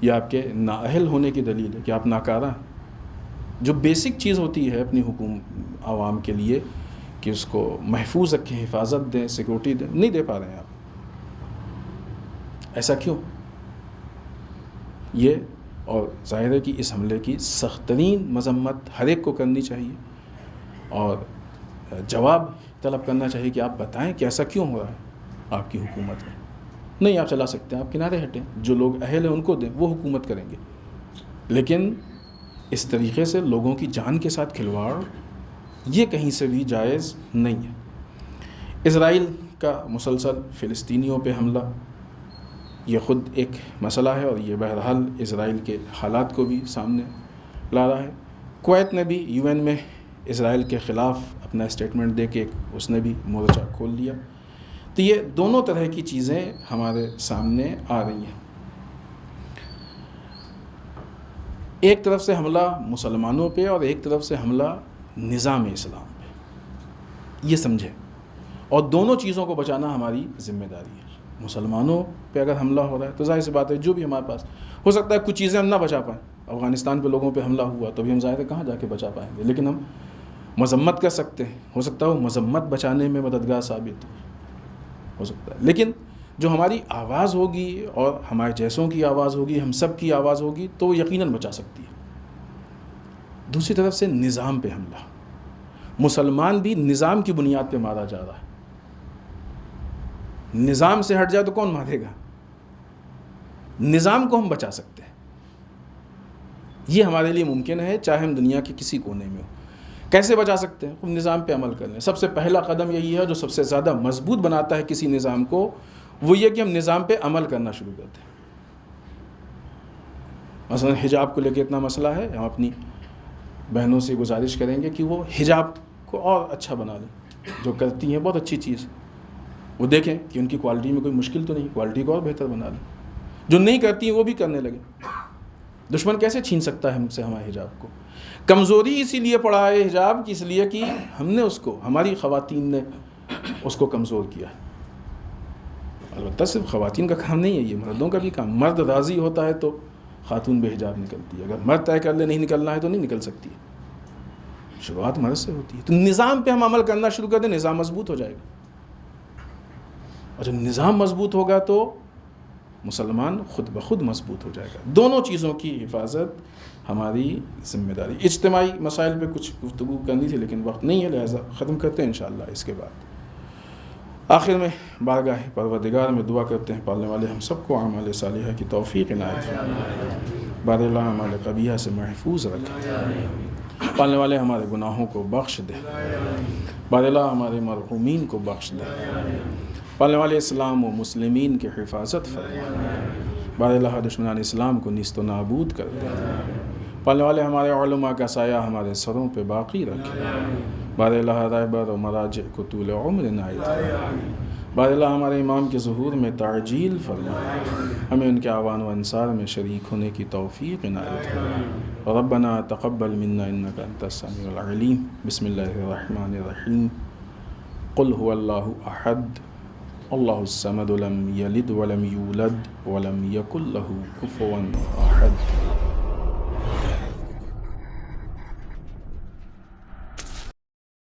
یہ آپ کے نااہل ہونے کی دلیل ہے کہ آپ ناکارہ ہیں۔ جو بیسک چیز ہوتی ہے اپنی عوام کے لیے کہ اس کو محفوظ رکھیں، حفاظت دیں، سیکورٹی دیں، نہیں دے پا رہے ہیں آپ، ایسا کیوں؟ یہ اور ظاہر ہے کہ اس حملے کی سخت ترین مذمت ہر ایک کو کرنی چاہیے اور جواب طلب کرنا چاہیے کہ آپ بتائیں کہ ایسا کیوں ہو رہا ہے آپ کی حکومت میں۔ نہیں آپ چلا سکتے ہیں، آپ کنارے ہٹیں، جو لوگ اہل ہیں ان کو دیں، وہ حکومت کریں گے، لیکن اس طریقے سے لوگوں کی جان کے ساتھ کھلواڑ یہ کہیں سے بھی جائز نہیں ہے۔ اسرائیل کا مسلسل فلسطینیوں پہ حملہ یہ خود ایک مسئلہ ہے، اور یہ بہرحال اسرائیل کے حالات کو بھی سامنے لا رہا ہے۔ کویت نے بھی UN میں اسرائیل کے خلاف اپنا اسٹیٹمنٹ دے کے اس نے بھی مورچہ کھول لیا۔ تو یہ دونوں طرح کی چیزیں ہمارے سامنے آ رہی ہیں۔ ایک طرف سے حملہ مسلمانوں پہ اور ایک طرف سے حملہ نظام اسلام پہ، یہ سمجھے، اور دونوں چیزوں کو بچانا ہماری ذمہ داری ہے۔ مسلمانوں پہ اگر حملہ ہو رہا ہے تو ظاہر سی بات ہے جو بھی ہمارے پاس ہو سکتا ہے کچھ چیزیں ہم نہ بچا پائیں، افغانستان پہ لوگوں پہ حملہ ہوا تو بھی ہم ظاہر ہے کہاں جا کے بچا پائیں گے، لیکن ہم مذمت کر سکتے ہیں، ہو سکتا ہے وہ مذمت بچانے میں مددگار ثابت ہو سکتا ہے، لیکن جو ہماری آواز ہوگی اور ہمارے جیسوں کی آواز ہوگی، ہم سب کی آواز ہوگی تو وہ یقیناً بچا سکتی ہے۔ دوسری طرف سے نظام پہ حملہ، مسلمان بھی نظام کی بنیاد پہ مارا جا رہا ہے، نظام سے ہٹ جائے تو کون مارے گا؟ نظام کو ہم بچا سکتے ہیں، یہ ہمارے لیے ممکن ہے چاہے ہم دنیا کے کسی کونے میں ہو۔ کیسے بچا سکتے ہیں؟ ہم نظام پہ عمل کر لیں۔ سب سے پہلا قدم یہی ہے جو سب سے زیادہ مضبوط بناتا ہے کسی نظام کو، وہ یہ کہ ہم نظام پہ عمل کرنا شروع کرتے ہیں۔ مثلا حجاب کو لے کے اتنا مسئلہ ہے، ہم اپنی بہنوں سے گزارش کریں گے کہ وہ حجاب کو اور اچھا بنا لیں، جو کرتی ہیں بہت اچھی چیز، وہ دیکھیں کہ ان کی کوالٹی میں کوئی مشکل تو نہیں، کوالٹی کو اور بہتر بنا لیں، جو نہیں کرتی ہیں وہ بھی کرنے لگیں۔ دشمن کیسے چھین سکتا ہے ہم سے ہمارے حجاب کو؟ کمزوری اسی لیے پڑا ہے حجاب کی، اس لیے کہ ہم نے اس کو، ہماری خواتین نے اس کو کمزور کیا۔ البتہ صرف خواتین کا کام نہیں ہے، یہ مردوں کا بھی کام۔ مرد راضی ہوتا ہے تو خاتون بے حجاب نکلتی ہے، اگر مرد طے کر لے نہیں نکلنا ہے تو نہیں نکل سکتی، شروعات مرد سے ہوتی ہے۔ تو نظام پہ ہم عمل کرنا شروع کر دیں، نظام مضبوط ہو جائے گا، اور جب نظام مضبوط ہوگا تو مسلمان خود بخود مضبوط ہو جائے گا۔ دونوں چیزوں کی حفاظت ہماری ذمہ داری۔ اجتماعی مسائل پہ کچھ گفتگو کرنی تھی لیکن وقت نہیں ہے، لہٰذا ختم کرتے ہیں انشاءاللہ اس کے بعد۔ آخر میں بارگاہ پروردگار میں دعا کرتے ہیں پالنے والے ہم سب کو اعمال صالحہ کی توفیق عنایت فرمائے، بار اللہ اعمال قبیحہ سے محفوظ رکھے، پالنے والے ہمارے گناہوں کو بخش دے، بار اللہ ہمارے مرحومین کو بخش دے، پالنے والے اسلام و مسلمین کی حفاظت فرمائے، بار اللہ دشمنان اسلام کو نیست و نابود کر دے، پالنے والے ہمارے علماء کا سایہ ہمارے سروں پہ باقی رکھے، بار اللہ رہبر و مراجع کو طول عمر عنایت فرمائے، بار اللہ ہمارے امام کے ظہور میں تعجیل فرمائے، ہمیں ان کے اعوان و انصار میں شریک ہونے کی توفیق عنایت فرمائے۔ ربنا تقبل منا انک انت السمیع العلیم۔ بسم اللہ الرحمن الرحیم۔ قل هو اللہ احد اللہ الصمد لم یلد ولم یولد ولم یکن له کفوا احد۔